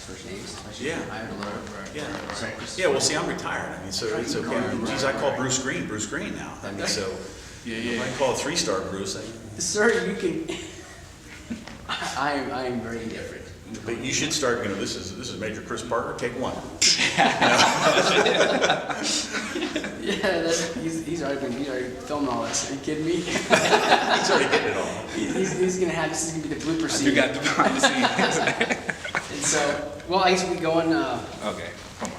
first names, especially Yeah. if you're hired alert. Yeah. So Yeah, well, see, I'm retired. I mean, so it's okay. Geez, I call Bruce Green now. I mean, so if I call a 3-star Bruce. Sir, you can. I am very indifferent. But you should start. This is Major Chris Parker. Take one. Yeah, he's already filming all this. Are you kidding me? He's already getting it all. He's gonna have this is gonna be the blooper scene. You got the behind the scenes. And so, well, I guess we go on. Okay, come on.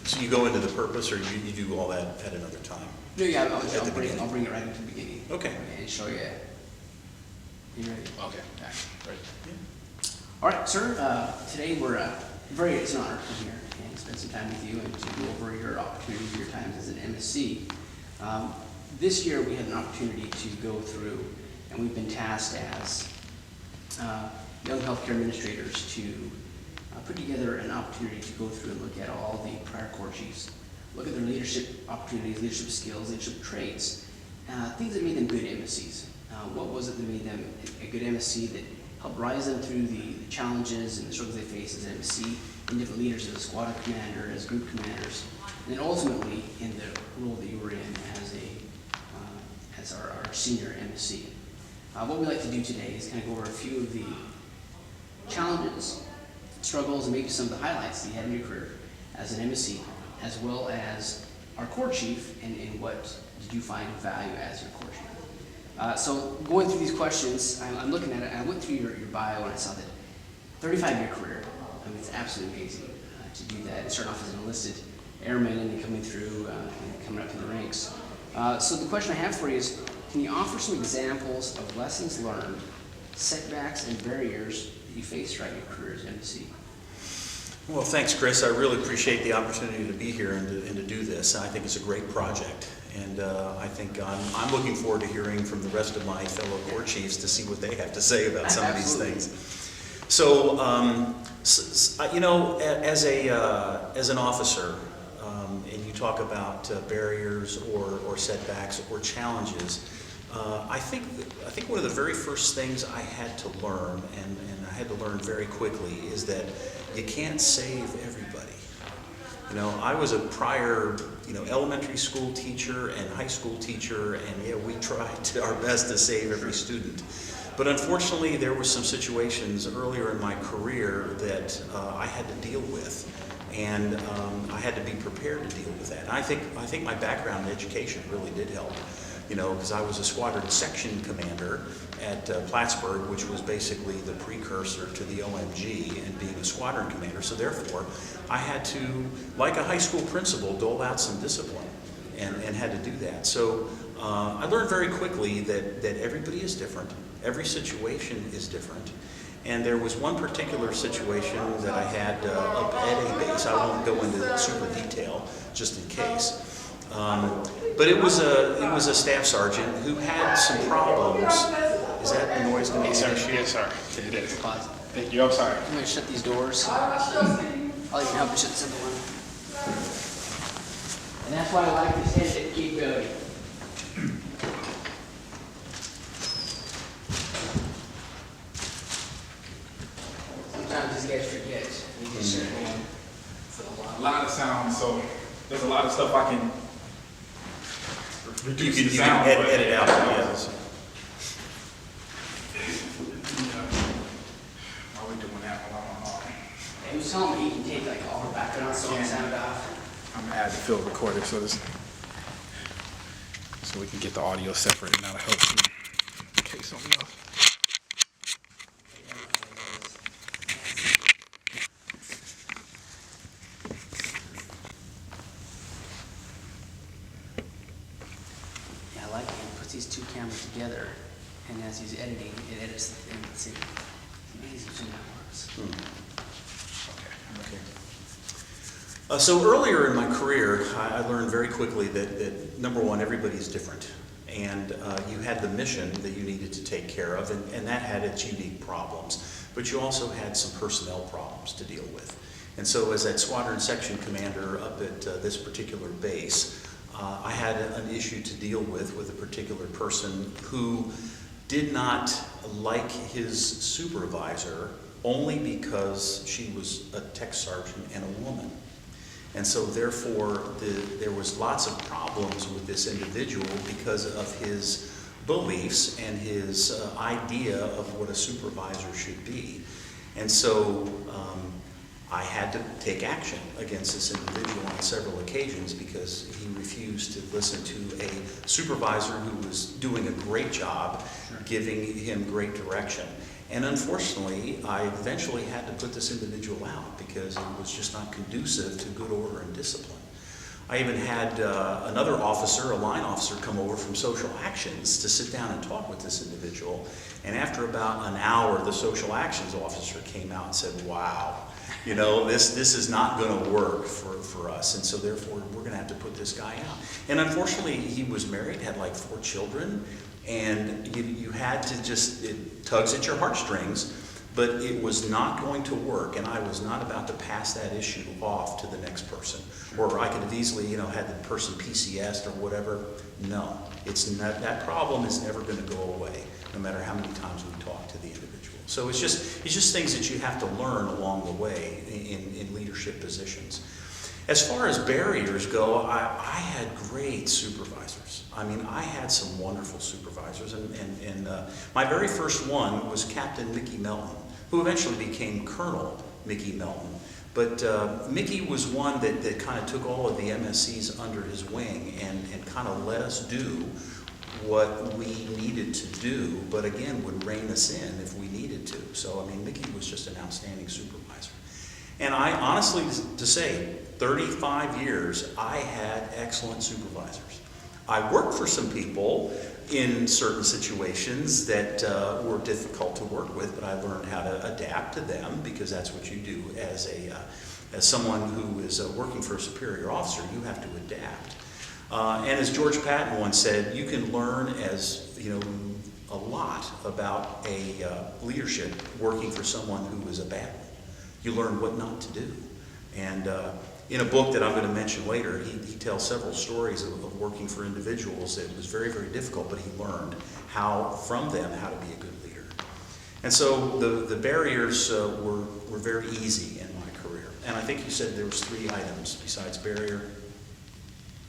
So you go into the purpose, or you do all that at another time? No, yeah, I'll bring it right into the beginning. Okay. And show you. You ready? Okay, right. All right, sir. Today it's an honor to come here and spend some time with you and to go over your opportunities, your times as an MSc. This year we had an opportunity to go through, and we've been tasked as young healthcare administrators to put together an opportunity to go through and look at all the prior corps chiefs, look at their leadership opportunities, leadership skills, leadership traits, things that made them good MSCs. What was it that made them a good MSc that helped rise them through the challenges and the struggles they face as an MSc, and different leaders as a squadron commander, as group commanders, and then ultimately in the role that you were in as our senior MSc. What we like to do today is kind of go over a few of the challenges, struggles, and maybe some of the highlights that you had in your career as an MSc, as well as our corps chief, and what did you find of value as your corps chief. So going through these questions, I'm looking at it, and I went through your bio and I saw that 35-year career. I mean, it's absolutely amazing to do that and start off as an enlisted airman and then coming through and coming up in the ranks. So the question I have for you is, can you offer some examples of lessons learned, setbacks, and barriers that you faced throughout your career as MSc? Well, thanks, Chris. I really appreciate the opportunity to be here and to do this. I think it's a great project, and I think I'm looking forward to hearing from the rest of my fellow corps chiefs to see what they have to say about some of these things. So, as an officer, and you talk about barriers or setbacks or challenges, I think one of the very first things I had to learn, and I had to learn very quickly, is that you can't save everybody. I was a prior, elementary school teacher and high school teacher, and we tried our best to save every student. But unfortunately, there were some situations earlier in my career that I had to deal with, and I had to be prepared to deal with that. And I think my background in education really did help. Because I was a squadron section commander at Plattsburgh, which was basically the precursor to the OMG and being a squadron commander. So therefore, I had to, like a high school principal, dole out some discipline and had to do that. So I learned very quickly that everybody is different. Every situation is different. And there was one particular situation that I had up at a base. I won't go into super detail, just in case. But it was a staff sergeant who had some problems. Is that the noise going to be? Yes, sir. It is. Thank you. I'm sorry. I'm going to shut these doors. I'll even help you shut this other one. And that's why I like this head that keep going. Sometimes these guys forget. We just sit home for a while. A lot of sound, so there's a lot of stuff I can reduce You the can sound. edit out. Yes. While we're doing that, He was telling me he can take like all the background sound off. I'm gonna add the field recorder so we can get the audio separate, and that'll help in case something else. Yeah, I like it. He puts these two cameras together, and as he's editing, it edits the thing. It's amazing how that works. Okay. So earlier in my career, I learned very quickly that number one, everybody's different. And you had the mission that you needed to take care of, and that had its unique problems. But you also had some personnel problems to deal with. And so as that squadron section commander up at this particular base, I had an issue to deal with a particular person who did not like his supervisor only because she was a tech sergeant and a woman. And so therefore, there was lots of problems with this individual because of his beliefs and his idea of what a supervisor should be. And so I had to take action against this individual on several occasions because he refused to listen to a supervisor who was doing a great job, giving him great direction. And unfortunately, I eventually had to put this individual out because it was just not conducive to good order and discipline. I even had another officer, a line officer, come over from social actions to sit down and talk with this individual. And after about an hour, the social actions officer came out and said, wow, you know, this is not going to work for us. And so therefore, we're going to have to put this guy out. And unfortunately, he was married, had like 4 children. And you had to just, it tugs at your heartstrings, but it was not going to work, and I was not about to pass that issue off to the next person. Or I could have easily, you know, had the person PCS'd or whatever. No, it's not, that problem is never going to go away, no matter how many times we talk to the individual. So it's just things that you have to learn along the way in leadership positions. As far as barriers go, I had great supervisors. I mean, I had some wonderful supervisors, and my very first one was Captain Mickey Melton, who eventually became Colonel Mickey Melton. But Mickey was one that kind of took all of the MSCs under his wing and kind of let us do what we needed to do, but again, would rein us in if we needed to. So, I mean, Mickey was just an outstanding supervisor. And I honestly, to say, 35 years, I had excellent supervisors. I worked for some people in certain situations that were difficult to work with, but I learned how to adapt to them because that's what you do as someone who is working for a superior officer. You have to adapt. And as George Patton once said, you can learn a lot about a leadership working for someone who is a bad one. You learn what not to do. And in a book that I'm going to mention later, he tells several stories of working for individuals that was very, very difficult, but he learned from them how to be a good leader. And so the barriers were very easy in my career. And I think you said there was 3 items besides barrier.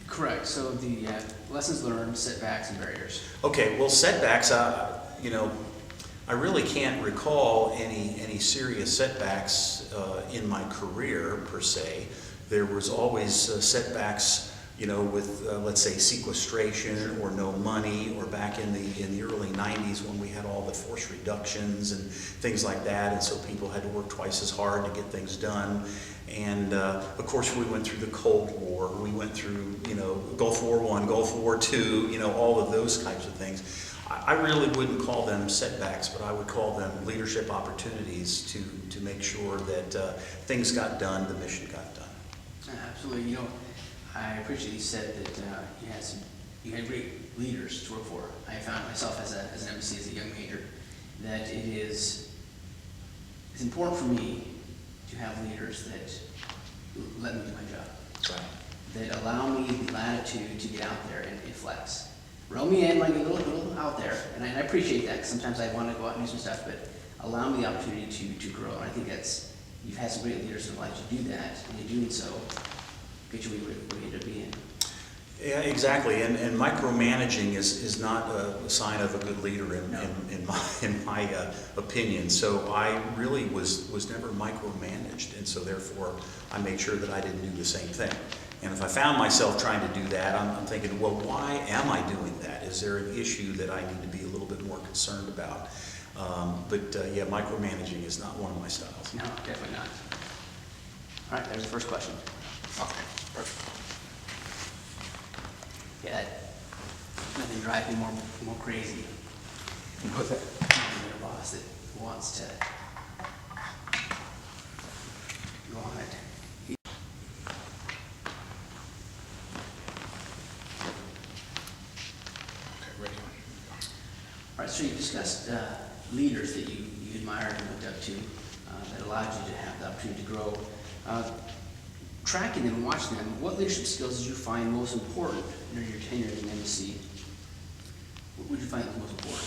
Correct. So the lessons learned, setbacks, and barriers. Okay. Well, setbacks, I really can't recall any serious setbacks in my career per se. There was always setbacks, with let's say sequestration or no money, or back in the early 90s when we had all the force reductions and things like that, and so people had to work twice as hard to get things done. And of course, we went through the Cold War. We went through Gulf War I, Gulf War II, all of those types of things. I really wouldn't call them setbacks, but I would call them leadership opportunities to make sure that things got done, the mission got done. Absolutely. I appreciate you said that you had great leaders to work for. I found myself as an MC, as a young major, that it's important for me to have leaders that let me do my job. Right. That allow me the latitude to get out there and flex. Roll me in like a little out there, and I appreciate that, because sometimes I want to go out and do some stuff, but allow me the opportunity to grow. And I think you've had some great leaders who allow you to do that, and in doing so, get you where you need to be in. Yeah, exactly. And micromanaging is not a sign of a good leader in my opinion. So I really was never micromanaged, and so therefore I made sure that I didn't do the same thing. And if I found myself trying to do that, I'm thinking, well, why am I doing that? Is there an issue that I need to be a little bit more concerned about? Yeah, micromanaging is not one of my styles. No, definitely not. All right, there's the first question. Okay, perfect. Yeah, nothing drives me more crazy What's that? than a boss that wants to go on it. Okay, ready on. All right, so you discussed leaders that you admired and looked up to that allowed you to have the opportunity to grow. Tracking them and watching them, what leadership skills did you find most important during your tenure as an embassy? What would you find was most important?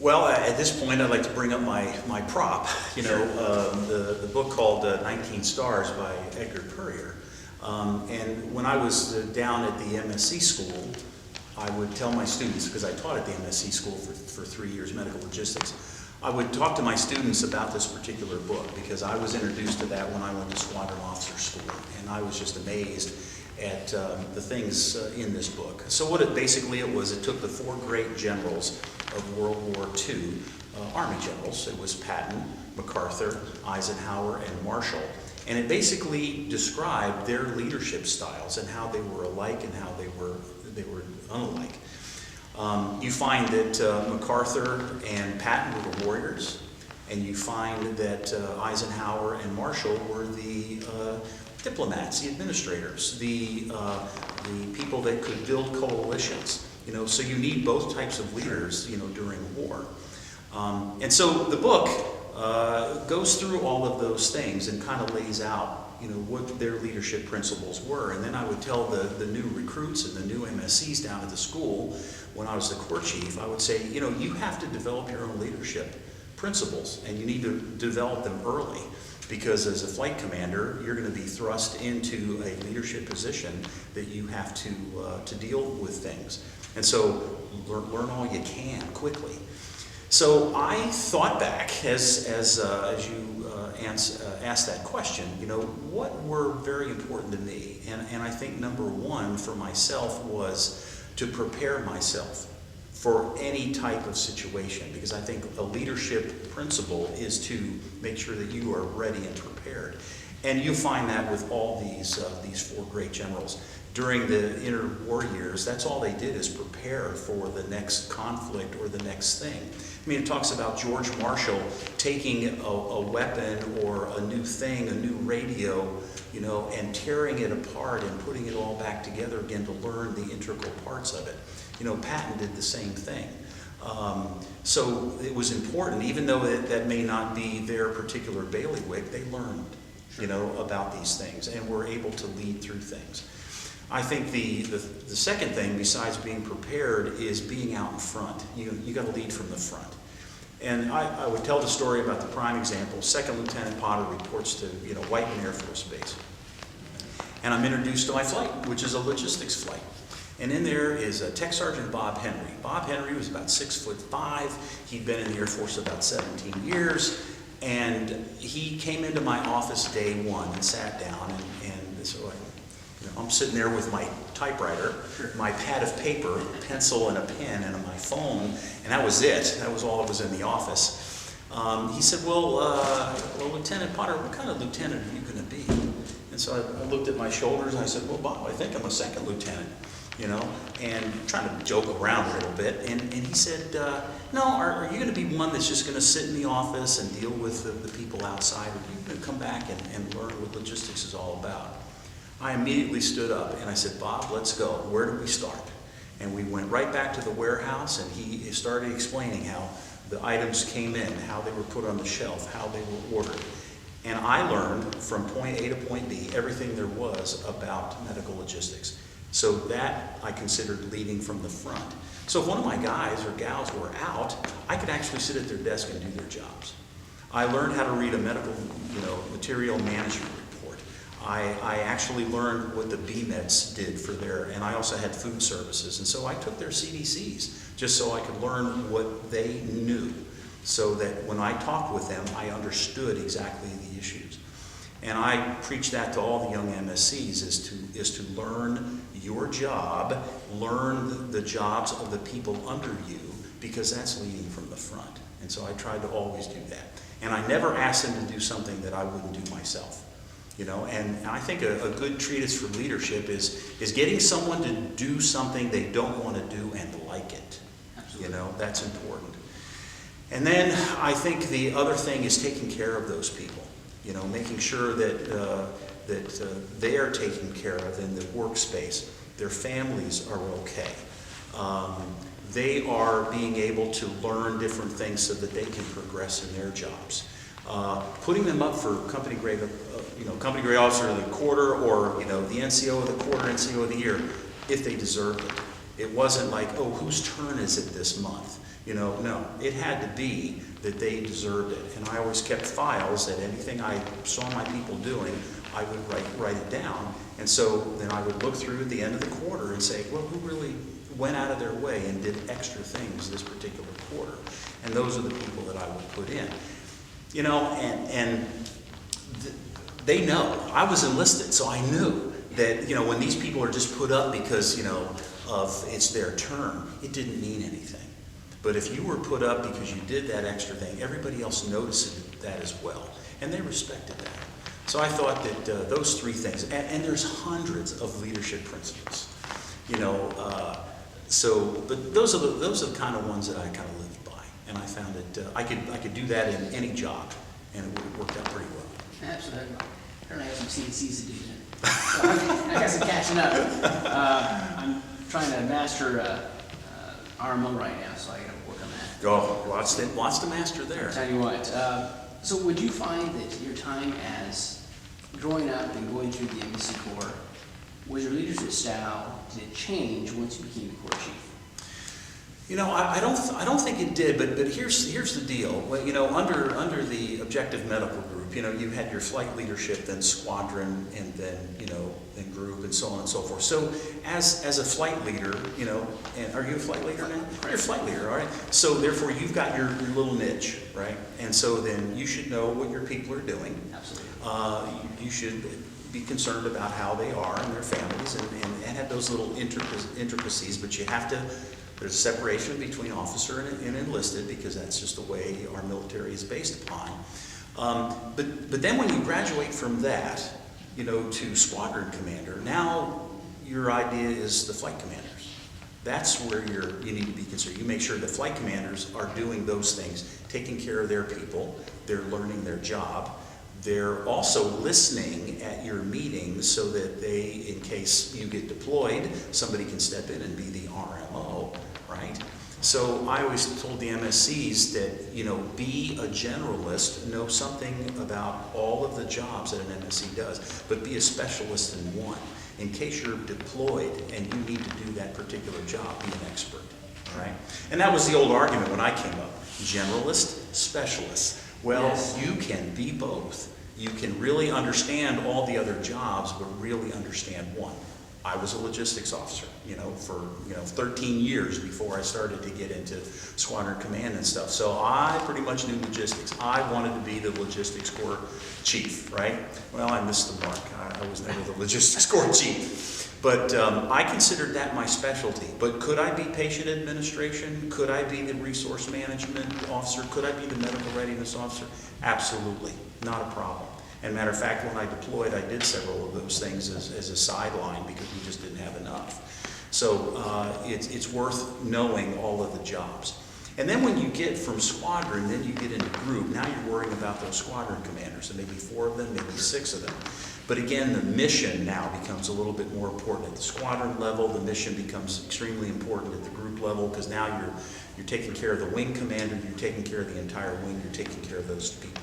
Well, at this point, I'd like to bring up my prop, the book called 19 Stars by Edgar Currier. And when I was down at the MSc school, I would tell my students, because I taught at the MSc school for 3 years, medical logistics, I would talk to my students about this particular book because I was introduced to that when I went to squadron officer school, and I was just amazed at the things in this book. So what it took the 4 great generals of World War II, Army generals. It was Patton, MacArthur, Eisenhower, and Marshall. And it basically described their leadership styles and how they were alike and how they were unalike. You find that MacArthur and Patton were the warriors, and you find that Eisenhower and Marshall were the diplomats, the administrators, the people that could build coalitions. So you need both types of leaders, during war. And so the book goes through all of those things and kind of lays out, what their leadership principles were. And then I would tell the new recruits and the new MSCs down at the school, when I was the corps chief, I would say, you have to develop your own leadership principles, and you need to develop them early. Because as a flight commander, you're going to be thrust into a leadership position that you have to deal with things. And so learn all you can quickly. So I thought back as you asked that question, what were very important to me? And I think number one for myself was to prepare myself for any type of situation, because I think a leadership principle is to make sure that you are ready and prepared. And you find that with all these 4 great generals. During the interwar years, that's all they did is prepare for the next conflict or the next thing. I mean, it talks about George Marshall taking a weapon or a new thing, a new radio, and tearing it apart and putting it all back together again to learn the integral parts of it. Patton did the same thing. So it was important, even though that may not be their particular bailiwick, they learned, about these things and were able to lead through things. I think the second thing, besides being prepared, is being out in front. You got to lead from the front. And I would tell the story about the prime example. Second Lieutenant Potter reports to Whiteman Air Force Base. And I'm introduced to my flight, which is a logistics flight. And in there is Tech Sergeant Bob Henry. Bob Henry was about 6'5". He'd been in the Air Force about 17 years. And he came into my office day one and sat down. And so I'm sitting there with my typewriter, my pad of paper, pencil and a pen, and my phone. And that was it. That was all that was in the office. He said, well, Lieutenant Potter, what kind of lieutenant are you going to be? And so I looked at my shoulders and I said, well, Bob, I think I'm a second lieutenant. And trying to joke around a little bit. And he said, no, are you going to be one that's just going to sit in the office and deal with the people outside? Or are you going to come back and learn what logistics is all about? I immediately stood up and I said, Bob, let's go. Where do we start? And we went right back to the warehouse, and he started explaining how the items came in, how they were put on the shelf, how they were ordered. And I learned from point A to point B everything there was about medical logistics. So that I considered leading from the front. So if one of my guys or gals were out, I could actually sit at their desk and do their jobs. I learned how to read a medical, material management report. I actually learned what the BMEDs did for and I also had food services. And so I took their CDCs just so I could learn what they knew, so that when I talked with them, I understood exactly the issues. And I preach that to all the young MSCs, is to learn your job, learn the jobs of the people under you, because that's leading from the front. And so I tried to always do that. And I never asked them to do something that I wouldn't do myself. And I think a good treatise for leadership is getting someone to do something they don't want to do and like it. Absolutely. That's important. And then I think the other thing is taking care of those people. Making sure that they are taken care of in the workspace. Their families are okay. They are being able to learn different things so that they can progress in their jobs. Putting them up for company grade officer of the quarter, or the NCO of the quarter, NCO of the year, if they deserved it. It wasn't like, oh, whose turn is it this month? No, it had to be that they deserved it. And I always kept files that anything I saw my people doing, I would write it down. And so then I would look through at the end of the quarter and say, well, who really went out of their way and did extra things this particular quarter? And those are the people that I would put in. They know. I was enlisted, so I knew that, when these people are just put up because, of it's their term, it didn't mean anything. But if you were put up because you did that extra thing, everybody else noticed that as well, and they respected that. So I thought that those three things, and there's hundreds of leadership principles, but those are the kind of ones that I kind of lived by, and I found that I could do that in any job, and it worked out pretty well. Absolutely. I don't have some CNCs to do then. So I got some catching up. I'm trying to master RMO right now, so I got to work on that. Oh, lots to master there. I'll tell you what. So would you find that your time as growing up and going through the embassy corps, was your leadership style, did it change once you became the corps chief? I don't think it did, but here's the deal. Well, under the objective medical group, you had your flight leadership, then squadron, and then then group, and so on and so forth. So as a flight leader, and are you a flight leader now? You're a flight leader, all right. So therefore, you've got your little niche, right? And so then you should know what your people are doing. Absolutely. You should be concerned about how they are and their families, and have those little intricacies. But you have to. There's a separation between officer and enlisted, because that's just the way our military is based upon. But then when you graduate from that, to squadron commander, now your idea is the flight commanders. That's where you need to be concerned. You make sure the flight commanders are doing those things, taking care of their people, they're learning their job. They're also listening at your meetings so that they, in case you get deployed, somebody can step in and be the RMO, right? So I always told the MSCs that, be a generalist, know something about all of the jobs that an MSC does, but be a specialist in one. In case you're deployed and you need to do that particular job, be an expert, all right? And that was the old argument when I came up, generalist, specialist. Well, yes. You can be both. You can really understand all the other jobs, but really understand one. I was a logistics officer, for 13 years before I started to get into squadron command and stuff. So I pretty much knew logistics. I wanted to be the logistics corps chief, right? Well, I missed the mark. I was never the logistics corps chief. But I considered that my specialty. But could I be patient administration? Could I be the resource management officer? Could I be the medical readiness officer? Absolutely, not a problem. And matter of fact, when I deployed, I did several of those things as a sideline because we just didn't have enough. So it's worth knowing all of the jobs. And then when you get from squadron, then you get into group. Now you're worrying about those squadron commanders. So maybe 4 of them, maybe 6 of them. But again, the mission now becomes a little bit more important at the squadron level. The mission becomes extremely important at the group level, because now you're taking care of the wing commander, you're taking care of the entire wing, you're taking care of those people.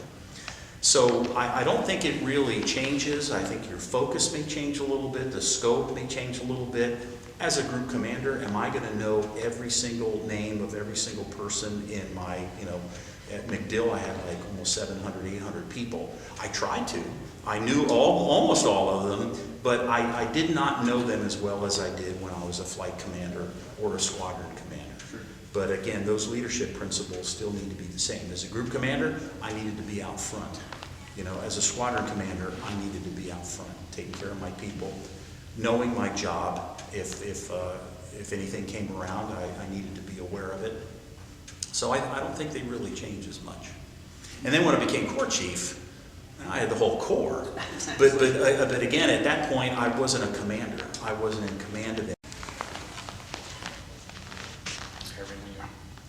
So I don't think it really changes. I think your focus may change a little bit, the scope may change a little bit. As a group commander, am I going to know every single name of every single person in my, at MacDill I had like almost 700, 800 people. I tried to. I knew almost all of them, but I did not know them as well as I did when I was a flight commander or a squadron commander. Sure. But again, those leadership principles still need to be the same. As a group commander, I needed to be out front. As a squadron commander, I needed to be out front, taking care of my people, knowing my job. If anything came around, I needed to be aware of it. So I don't think they really change as much. And then when I became corps chief, I had the whole corps. But again, at that point, I wasn't a commander. I wasn't in command of it.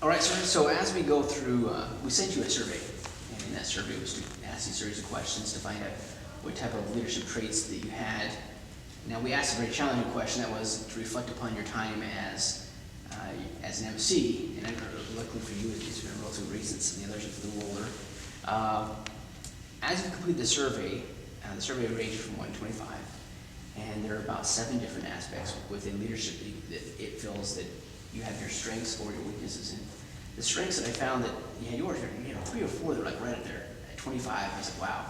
All right, sir. So as we go through, we sent you a survey, and in that survey was to ask you a series of questions to find out what type of leadership traits that you had. Now, we asked a very challenging question that was to reflect upon your time as an MC, and luckily for you, it's been relatively recent, and the others are a little older. As you complete the survey ranged from 1 to 25, and there are about 7 different aspects within leadership that it feels that you have your strengths or your weaknesses in. the strengths that I found that you had yours, you know, 3 or 4 that were like right up there at 25. I said, wow.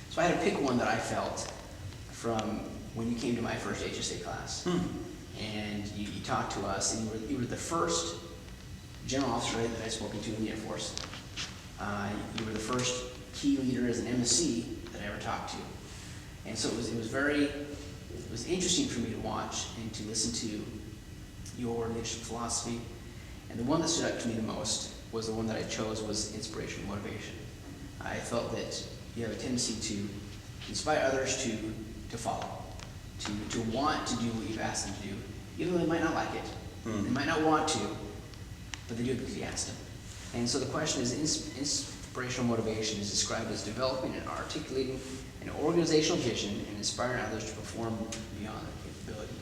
So I had to pick one that I felt from when you came to my first HSA class. And you talked to us, and you were the first general officer that I've spoken to in the Air Force. You were the first key leader as an MSC that I ever talked to. And so it was interesting for me to watch and to listen to your leadership philosophy. And the one that stood out to me the most was the one that I chose was inspiration and motivation. I felt that you have a tendency to inspire others to follow, to want to do what you've asked them to do, even though they might not like it. They might not want to, but they do it because you asked them. And so the question is, inspirational motivation is described as developing and articulating an organizational vision and inspiring others to perform beyond their capability.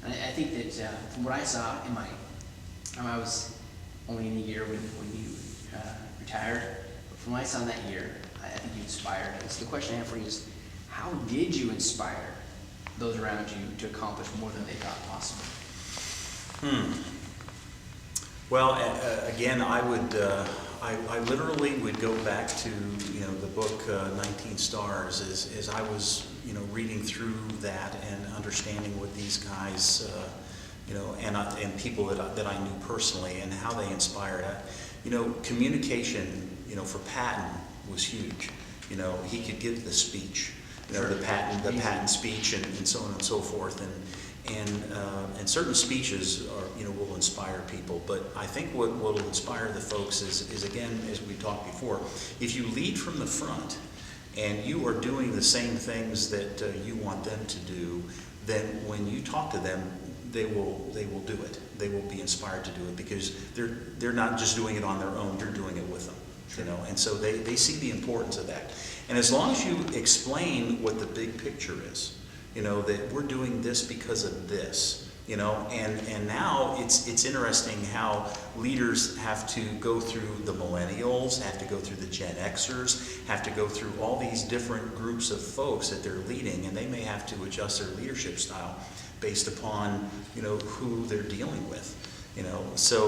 And I think that from what I saw in I was only in a year when you retired, but from what I saw in that year, I think you inspired. And so the question I have for you is, how did you inspire those around you to accomplish more than they thought possible? Well, again, I literally would go back to, the book 19 Stars as I was, reading through that and understanding what these guys, and people that I knew personally and how they inspired. Communication, for Patton was huge. He could give the speech, the patent speech and so on and so forth. And certain speeches will inspire people, but I think what will inspire the folks is again, as we talked before, if you lead from the front and you are doing the same things that you want them to do, then when you talk to them, they will do it. They will be inspired to do it because they're not just doing it on their own, you're doing it with them. And so they see the importance of that. And as long as you explain what the big picture is, that we're doing this because of this, and now it's interesting how leaders have to go through the millennials, have to go through the Gen Xers, have to go through all these different groups of folks that they're leading, and they may have to adjust their leadership style based upon, who they're dealing with, So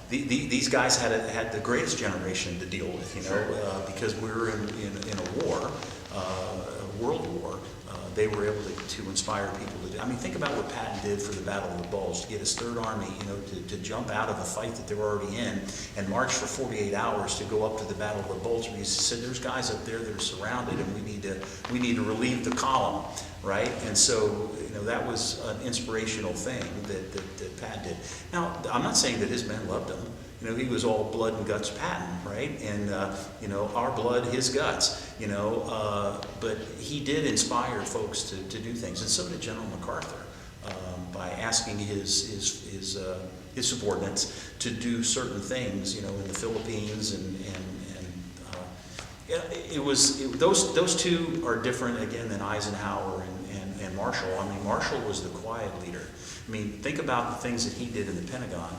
these guys had the greatest generation to deal with, because we were in a war, a world war. They were able to inspire people to do. I mean, think about what Patton did for the Battle of the Bulge, to get his Third Army, to jump out of a fight that they were already in and march for 48 hours to go up to the Battle of the Bulge. He said, "There's guys up there that are surrounded, and we need to relieve the column." Right? And so, that was an inspirational thing that Patton did. Now, I'm not saying that his men loved him. He was all blood and guts Patton, right? And, our blood, his guts, but he did inspire folks to do things. And so did General MacArthur, by asking his subordinates to do certain things, in the Philippines those two are different again than Eisenhower and Marshall. I mean, Marshall was the quiet leader. I mean, think about the things that he did in the Pentagon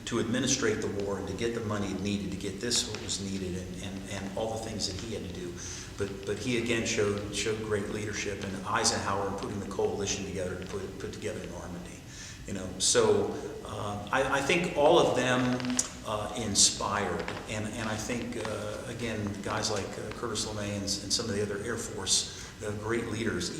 to administrate the war and to get the money needed to get this what was needed and all the things that he had to do. But he again showed great leadership, and Eisenhower putting the coalition together to put together Normandy. So I think all of them inspired, and I think again guys like Curtis LeMay and some of the other Air Force great leaders,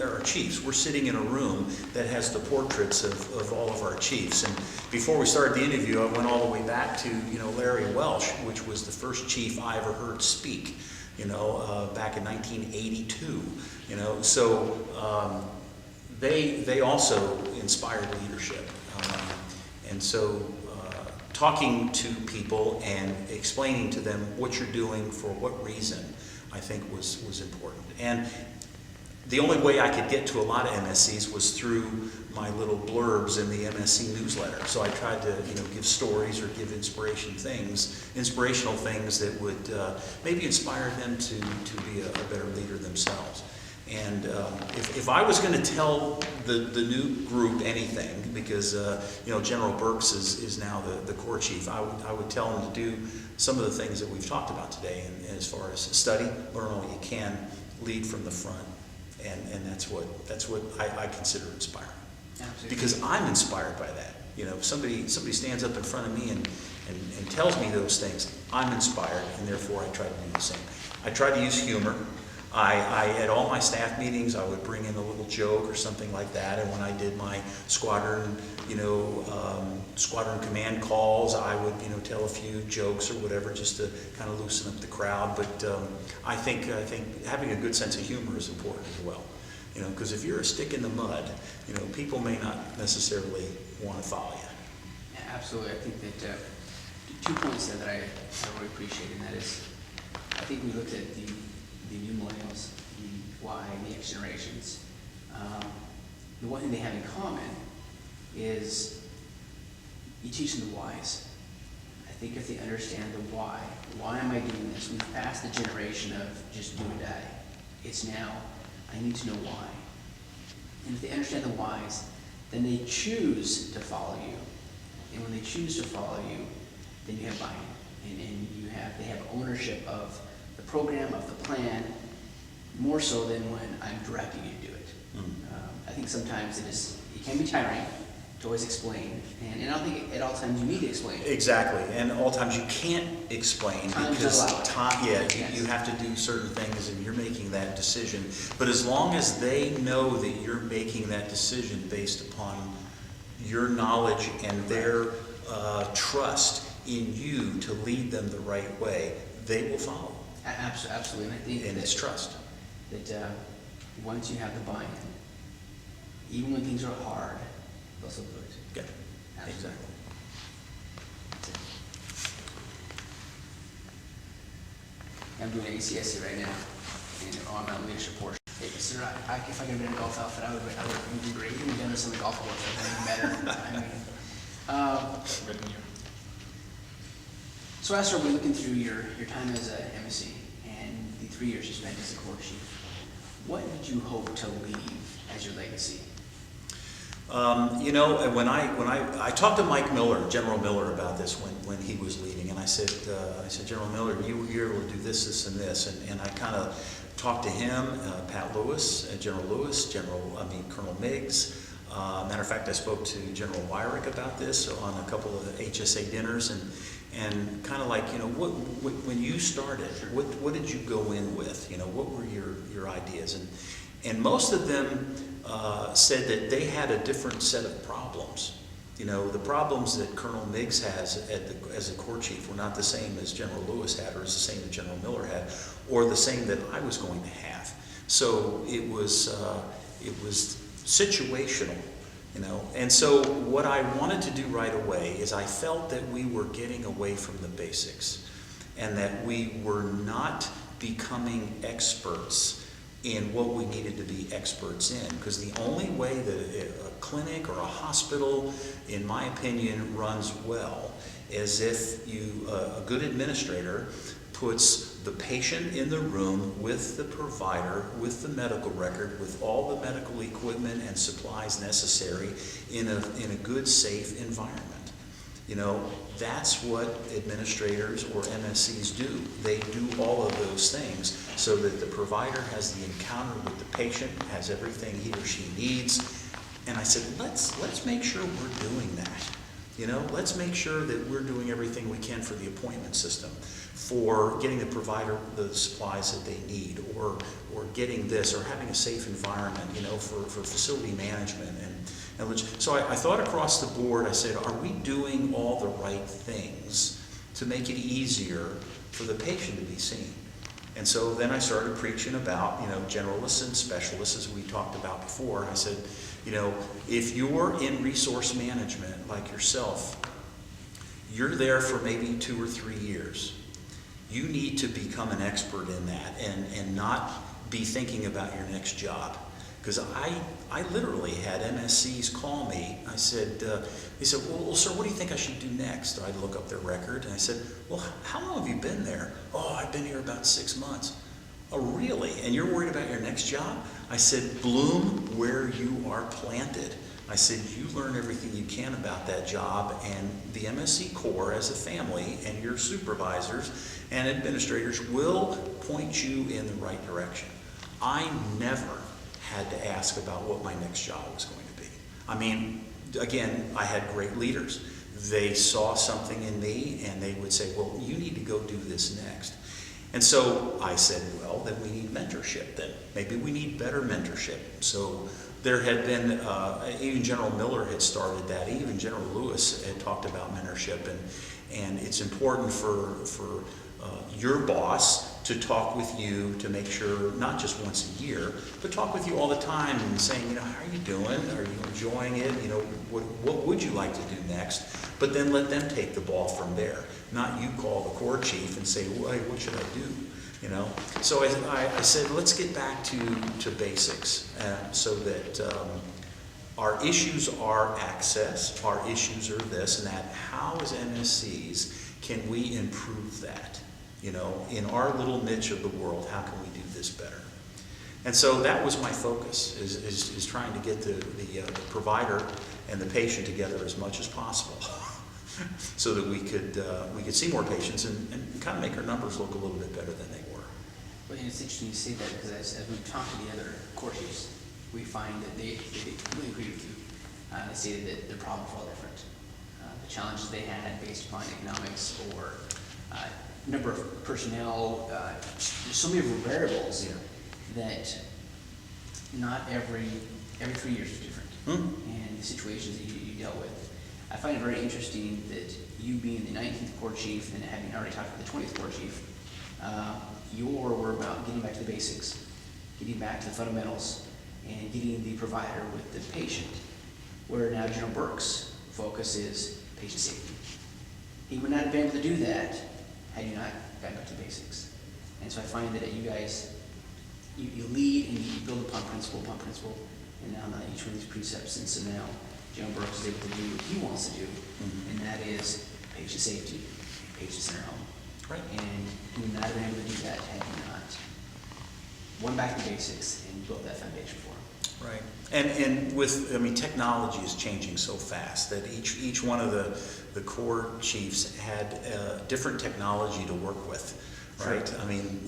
our chiefs. We're sitting in a room that has the portraits of all of our chiefs. And before we started the interview, I went all the way back to Larry Welsh, which was the first chief I ever heard speak. Back in 1982. So they also inspired leadership. And so talking to people and explaining to them what you're doing for what reason, I think was important. And the only way I could get to a lot of MSCs was through my little blurbs in the MSC newsletter. So I tried to, give stories or give inspirational things that would maybe inspire them to be a better leader themselves. And if I was going to tell the new group anything, because General Burks is now the Corps Chief, I would tell them to do some of the things that we've talked about today, and as far as study, learn all you can, lead from the front, and that's what I consider inspiring. Absolutely. Because I'm inspired by that. You know, if somebody stands up in front of me and tells me those things, I'm inspired, and therefore I try to do the same. I try to use humor. At all my staff meetings, I would bring in a little joke or something like that. And when I did my squadron, squadron command calls, I would, tell a few jokes or whatever just to kind of loosen up the crowd. But I think having a good sense of humor is important as well. Because if you're a stick in the mud, people may not necessarily want to follow you. Yeah, absolutely. I think that 2 points there that I really appreciate, and that is, I think we looked at the new millennials, the Y, the X generations. The one thing they have in common is you teach them the whys. I think if they understand the why am I doing this? We've passed the generation of just do or die. It's now, I need to know why. And if they understand the whys, then they choose to follow you. And when they choose to follow you, then you have buy-in. And they have ownership of the program, of the plan, more so than when I'm directing you to do it. I think sometimes it can be tiring to always explain, and I don't think at all times you need to explain. Exactly, and all times you can't explain because you have to do certain things and you're making that decision. But as long as they know that you're making that decision based upon your knowledge and their trust in you to lead them the right way, they will follow. Absolutely, and I think it's trust. That once you have the buy-in, even when things are hard, they'll still do it. Yeah, Absolutely. exactly. I'm doing ACSC right now, and on my leadership portion. Hey, sir, if I could have been in a golf outfit, I would be great. Even done this on the golf course, I'd be better. So as we're looking through your time as a MSC and the 3 years you spent as a Corps Chief, what did you hope to leave as your legacy? When I talked to Mike Miller, General Miller, about this when he was leaving, and I said, General Miller, you're able to do this, this, and this, and I kind of talked to him, Pat Lewis, General Lewis, Colonel Miggs. Matter of fact, I spoke to General Wyrick about this on a couple of HSA dinners, and kind of like, when you started, what did you go in with? What were your ideas? And most of them said that they had a different set of problems. The problems that Colonel Miggs has as a Corps Chief were not the same as General Lewis had, or as the same that General Miller had, or the same that I was going to have. So it was situational. And so what I wanted to do right away is I felt that we were getting away from the basics and that we were not becoming experts in what we needed to be experts in. Because the only way that a clinic or a hospital, in my opinion, runs well is if a good administrator puts the patient in the room with the provider, with the medical record, with all the medical equipment and supplies necessary in a good, safe environment. That's what administrators or MSCs do. They do all of those things so that the provider has the encounter with the patient, has everything he or she needs. And I said, let's make sure we're doing that. Let's make sure that we're doing everything we can for the appointment system, for getting the provider the supplies that they need, or getting this, or having a safe environment, for facility management. So I thought across the board, I said, are we doing all the right things to make it easier for the patient to be seen? And so then I started preaching about, generalists and specialists, as we talked about before. I said, if you're in resource management like yourself, you're there for maybe 2 or 3 years. You need to become an expert in that and not be thinking about your next job. Because I literally had MSCs call me. I said, they said, well, sir, what do you think I should do next? I'd look up their record, and I said, well, how long have you been there? Oh, I've been here about 6 months. Oh, really? And you're worried about your next job? I said, bloom where you are planted. I said, you learn everything you can about that job, and the MSC Corps as a family and your supervisors and administrators will point you in the right direction. I never had to ask about what my next job was going to be. again, I had great leaders. They saw something in me and they would say, well, you need to go do this next. And so I said, well, then we need mentorship then. Maybe we need better mentorship. So there had been, even General Miller had started that. Even General Lewis had talked about mentorship. And it's important for your boss to talk with you to make sure, not just once a year, but talk with you all the time and saying, you know, how are you doing? Are you enjoying it? You know, what would you like to do next? But then let them take the ball from there. Not you call the Corps chief and say, well, hey, what should I do? You know? So I said, let's get back to basics so that our issues are access, our issues are this and that. How as MSCs can we improve that? You know, in our little niche of the world, how can we do this better? And so that was my focus, is trying to get the provider and the patient together as much as possible so that we could see more patients and kind of make our numbers look a little bit better than they were. Well, it's interesting you say that because as we talk to the other Corps chiefs, we find that they really agree with you. They say that their problems are all different. The challenges they had based upon economics or number of personnel, there's so many variables that not every 3 years is different. And the situations that you dealt with. I find it very interesting that you being the 19th Corps Chief and having already talked to the 20th Corps Chief, you were about getting back to the basics, getting back to the fundamentals, and getting the provider with the patient. Where now General Burke's focus is patient safety. He would not have been able to do that had you not gotten back to basics. And so I find that you guys, you lead and you build upon principle, and now each one of these precepts, and so now General Burke is able to do what he wants to do, and that is patient safety, patients in their home. Right. And he would not have been able to do that had you not went back to basics and built that foundation for him. Right. And with, I mean, technology is changing so fast that each one of the Corps chiefs had different technology to work with, right? Sure. I mean,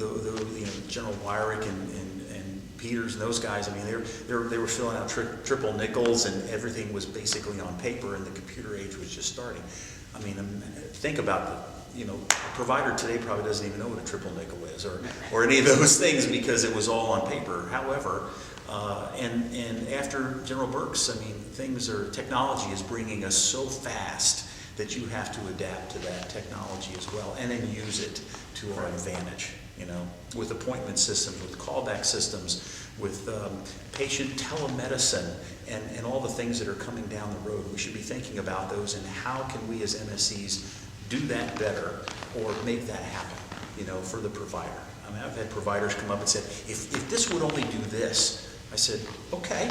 General Wyrick and Peters and those guys, I mean, they were filling out triple nickels and everything was basically on paper and the computer age was just starting. I mean, think about a provider today probably doesn't even know what a triple nickel is or any of those things because it was all on paper. However, and after General Burke's, I mean, technology is bringing us so fast that you have to adapt to that technology as well and then use it to our advantage, with appointment systems, with callback systems, with patient telemedicine and all the things that are coming down the road. We should be thinking about those and how can we as MSCs do that better or make that happen, for the provider. I mean, I've had providers come up and said, if this would only do this, I said, okay,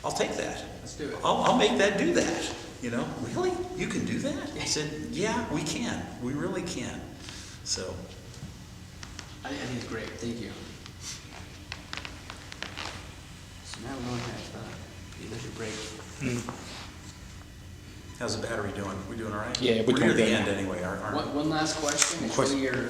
I'll take that. Let's do it. I'll make that do that. Really? You can do that? I said, yeah, we can. We really can. So. I think it's great. Thank you. So now we only have a leisure break. How's the battery doing? We doing all right? Yeah, we're near the good end now. anyway, aren't we? One last question. It's really your.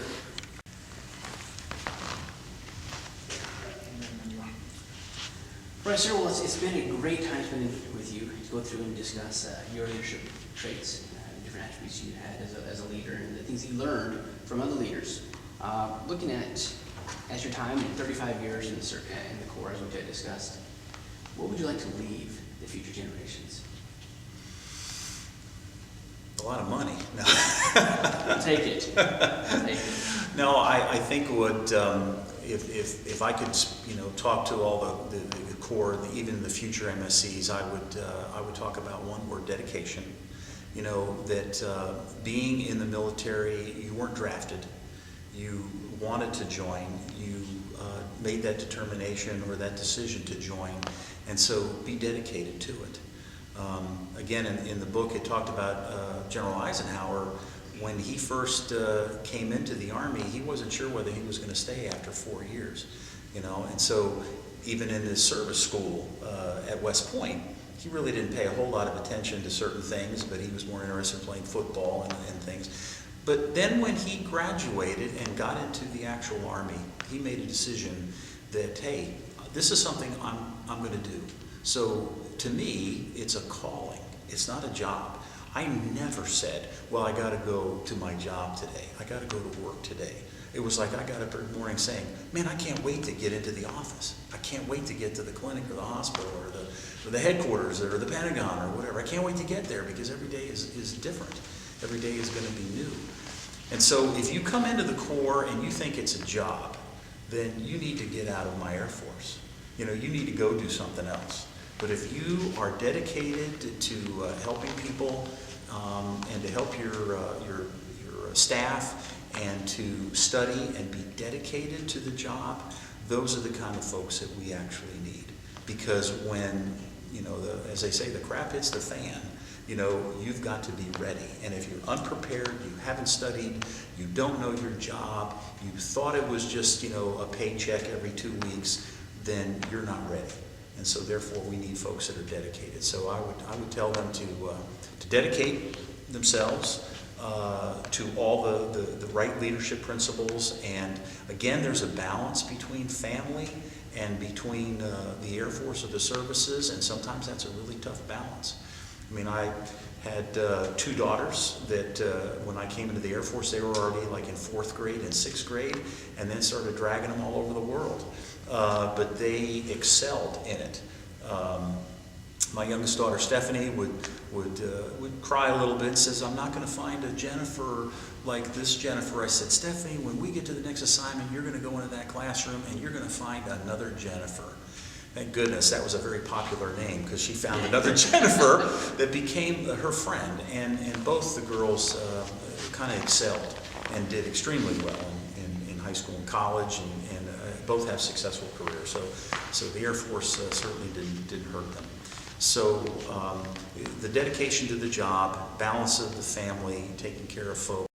Right, sir. Well, it's been a great time spending with you to go through and discuss your leadership traits, different attributes you had as a leader, and the things you learned from other leaders. Looking at your time in 35 years in the Corps, as we discussed, what would you like to leave the future generations? A lot of money. No. Take it. Take it. No, I think what if I could talk to all the Corps, even the future MSCs, I would talk about one word: dedication. That being in the military, you weren't drafted. You wanted to join. You made that determination or that decision to join, and so be dedicated to it. Again, in the book, it talked about General Eisenhower. When he first came into the Army, he wasn't sure whether he was going to stay after 4 years, and so even in his service school at West Point, he really didn't pay a whole lot of attention to certain things, but he was more interested in playing football and things. But then when he graduated and got into the actual Army, he made a decision that, hey, this is something I'm going to do. So to me, it's a calling. It's not a job. I never said, well, I got to go to my job today. I got to go to work today. It was like I got up every morning saying, man, I can't wait to get into the office. I can't wait to get to the clinic or the hospital or the headquarters or the Pentagon or whatever. I can't wait to get there because every day is different. Every day is going to be new. And so if you come into the Corps and you think it's a job, then you need to get out of my Air Force. You know, you need to go do something else. But if you are dedicated to helping people and to help your staff and to study and be dedicated to the job, those are the kind of folks that we actually need. Because when, you know, as they say, the crap hits the fan, you know, you've got to be ready. And if you're unprepared, you haven't studied, you don't know your job, you thought it was just, you know, a paycheck every 2 weeks, then you're not ready. And so therefore we need folks that are dedicated. So I would tell them to dedicate themselves to all the right leadership principles. And again, there's a balance between family and between the Air Force or the services, and sometimes that's a really tough balance. I mean, I had 2 daughters that when I came into the Air Force, they were already like in 4th grade and 6th grade, and then started dragging them all over the world. But they excelled in it. My youngest daughter, Stephanie, would cry a little bit and says, I'm not going to find a Jennifer like this Jennifer. I said, Stephanie, when we get to the next assignment, you're going to go into that classroom and you're going to find another Jennifer. Thank goodness that was a very popular name, because she found another Jennifer that became her friend. And both the girls kind of excelled and did extremely well in high school and college, and both have successful careers. So the Air Force certainly didn't hurt them. So the dedication to the job, balance of the family, taking care of folks.